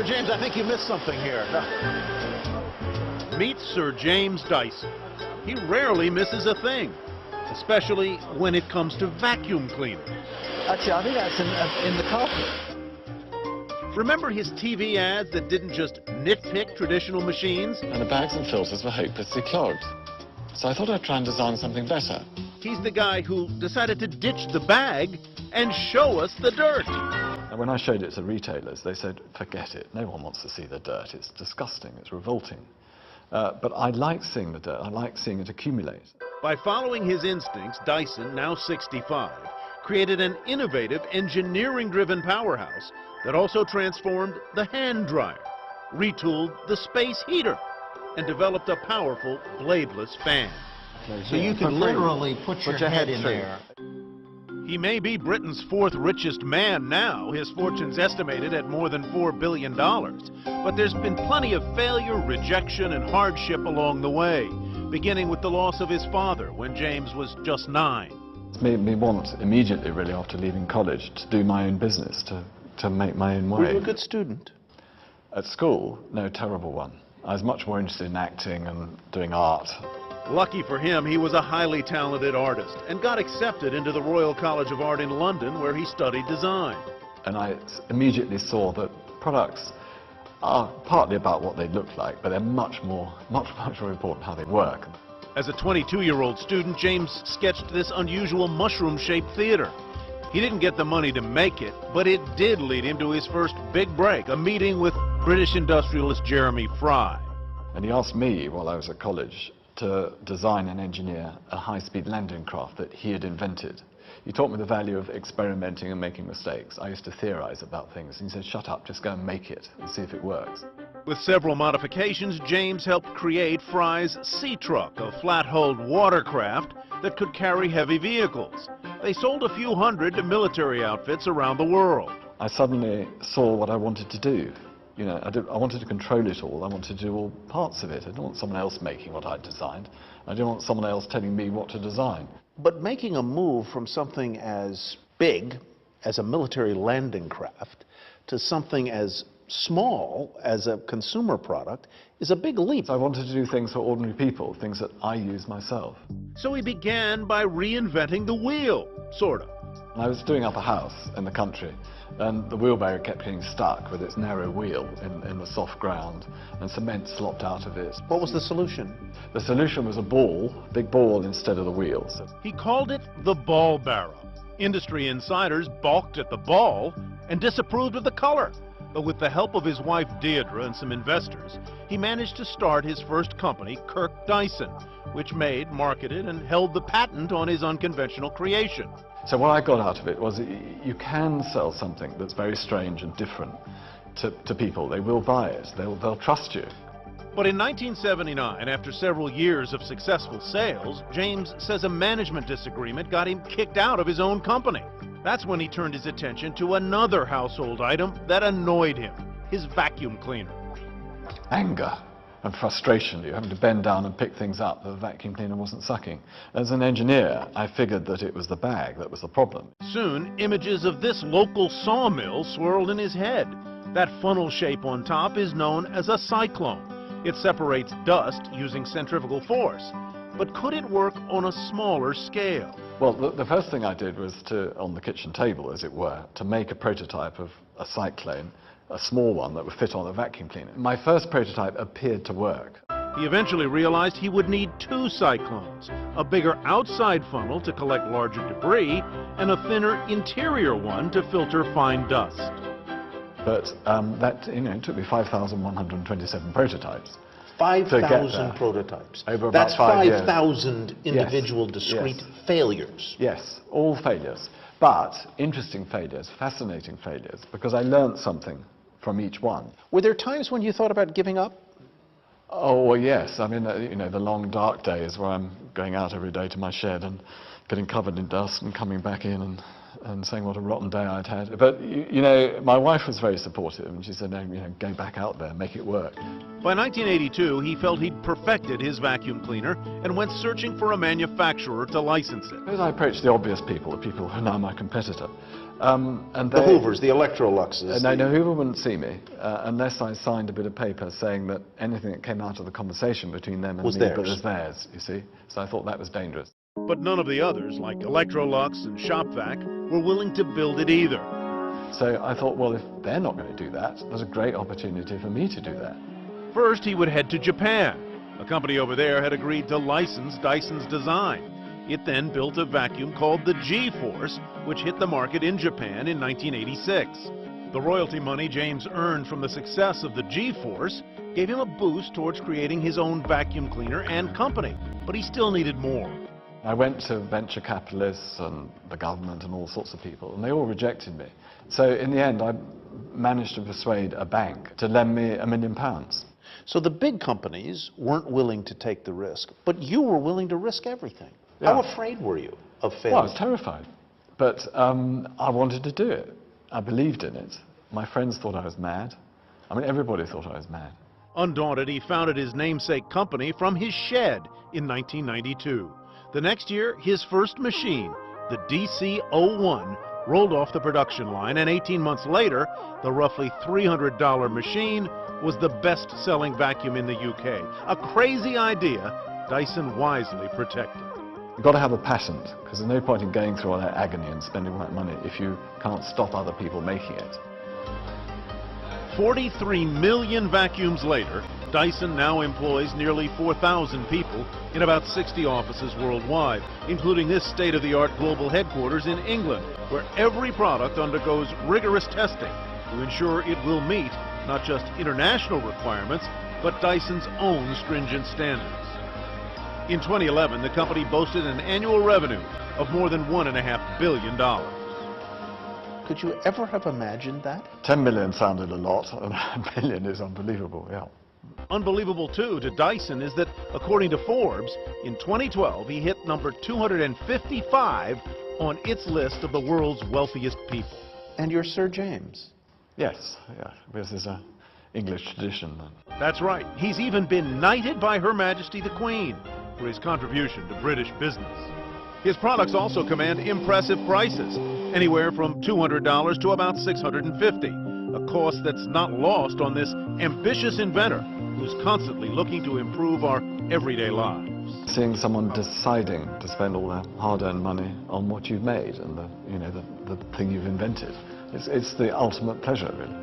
Sir James, I think you missed something here. Meet Sir James Dyson. He rarely misses a thing, especially when it comes to vacuum cleaners. Actually, I think that's in the carpet. Remember his TV ads that didn't just nitpick traditional machines? And the bags and filters were hopelessly clogged. So I thought I'd try and design something better. He's the guy who decided to ditch the bag and show us the dirt. And when I showed it to retailers, they said, forget it. No one wants to see the dirt. It's disgusting. It's revolting. But I like seeing the dirt. I like seeing it accumulate. By following his instincts, Dyson, now 65, created an innovative, engineering-driven powerhouse that also transformed the hand dryer, retooled the space heater, and developed a powerful bladeless fan. So you could literally put your head in there. He may be Britain's fourth richest man now. His fortune's estimated at more than $4 billion. But there's been plenty of failure, rejection, and hardship along the way, beginning with the loss of his father when James was just 9. It made me want immediately, really, after leaving college, to do my own business, to make my own way. Were you a good student? At school? No, terrible one. I was much more interested in acting and doing art. Lucky for him, he was a highly talented artist and got accepted into the Royal College of Art in London, where he studied design. And I immediately saw that products are partly about what they look like, but they're much more important how they work. As a 22-year-old student, James sketched this unusual mushroom-shaped theater. He didn't get the money to make it, but it did lead him to his first big break, a meeting with British industrialist Jeremy Fry. And he asked me, while I was at college, to design and engineer a high-speed landing craft that he had invented. He taught me the value of experimenting and making mistakes. I used to theorize about things, and he said, shut up, just go and make it and see if it works. With several modifications, James helped create Fry's Sea Truck, a flat-hulled watercraft that could carry heavy vehicles. They sold a few hundred to military outfits around the world. I suddenly saw what I wanted to do. You know, I wanted to control it all. I wanted to do all parts of it. I didn't want someone else making what I'd designed. I didn't want someone else telling me what to design. But making a move from something as big as a military landing craft to something as small as a consumer product is a big leap. I wanted to do things for ordinary people, things that I use myself. So he began by reinventing the wheel, sort of. I was doing up a house in the country, and the wheelbarrow kept getting stuck with its narrow wheel in the soft ground, and cement slopped out of it. What was the solution? The solution was a ball, big ball instead of the wheels. He called it the ball barrel. Industry insiders balked at the ball and disapproved of the color. But with the help of his wife Deirdre and some investors, he managed to start his first company, Kirk Dyson, which made, marketed, and held the patent on his unconventional creation. So what I got out of it was you can sell something that's very strange and different to people. They will buy it. They'll trust you. But in 1979, after several years of successful sales, James says a management disagreement got him kicked out of his own company. That's when he turned his attention to another household item that annoyed him, his vacuum cleaner. Anger and frustration. You're having to bend down and pick things up. The vacuum cleaner wasn't sucking. As an engineer, I figured that it was the bag that was the problem. Soon, images of this local sawmill swirled in his head. That funnel shape on top is known as a cyclone. It separates dust using centrifugal force. But could it work on a smaller scale? Well, the first thing I did was on the kitchen table, as it were, to make a prototype of a cyclone, a small one that would fit on a vacuum cleaner. My first prototype appeared to work. He eventually realized he would need 2 cyclones, a bigger outside funnel to collect larger debris, and a thinner interior one to filter fine dust. But it took me 5,127 prototypes. 5,000 prototypes. Over about That's 5 years. 5,000 individual Yes. discrete Yes. failures. Yes, all failures. But interesting failures, fascinating failures, because I learned something from each one. Were there times when you thought about giving up? Oh, well, yes. I mean, the long dark days where I'm going out every day to my shed and getting covered in dust and coming back in and and saying what a rotten day I'd had. But, you know, my wife was very supportive, and she said, no, you know, go back out there, make it work. By 1982, he felt he'd perfected his vacuum cleaner and went searching for a manufacturer to license it. As I approached the obvious people, the people who are now my competitor, and The Hoovers, the Electroluxes. No, Hoover wouldn't see me unless I signed a bit of paper saying that anything that came out of the conversation between them and was me theirs. was theirs, you see. So I thought that was dangerous. But none of the others, like Electrolux and ShopVac, were willing to build it either. So I thought, well, if they're not going to do that, there's a great opportunity for me to do that. First, he would head to Japan. A company over there had agreed to license Dyson's design. It then built a vacuum called the G-Force, which hit the market in Japan in 1986. The royalty money James earned from the success of the G-Force gave him a boost towards creating his own vacuum cleaner and company, but he still needed more. I went to venture capitalists and the government and all sorts of people, and they all rejected me. So in the end, I managed to persuade a bank to lend me £1 million. So the big companies weren't willing to take the risk, but you were willing to risk everything. Yeah. How afraid were you of failing? Well, I was terrified, but I wanted to do it. I believed in it. My friends thought I was mad. I mean, everybody thought I was mad. Undaunted, he founded his namesake company from his shed in 1992. The next year, his first machine, the DC-01, rolled off the production line, and 18 months later, the roughly $300 machine was the best-selling vacuum in the UK. A crazy idea Dyson wisely protected. You've got to have a patent, because there's no point in going through all that agony and spending all that money if you can't stop other people making it. 43 million vacuums later, Dyson now employs nearly 4,000 people in about 60 offices worldwide, including this state-of-the-art global headquarters in England, where every product undergoes rigorous testing to ensure it will meet not just international requirements, but Dyson's own stringent standards. In 2011, the company boasted an annual revenue of more than $1.5 billion. Could you ever have imagined that? 10 million sounded a lot, and $1 billion is unbelievable, yeah. Unbelievable, too, to Dyson is that, according to Forbes, in 2012, he hit number 255 on its list of the world's wealthiest people. And you're Sir James. Yes, yeah, this is an English tradition. That's right. He's even been knighted by Her Majesty the Queen for his contribution to British business. His products also command impressive prices, anywhere from $200 to about $650, a cost that's not lost on this ambitious inventor who's constantly looking to improve our everyday lives. Seeing someone deciding to spend all their hard-earned money on what you've made and the thing you've invented, it's the ultimate pleasure, really.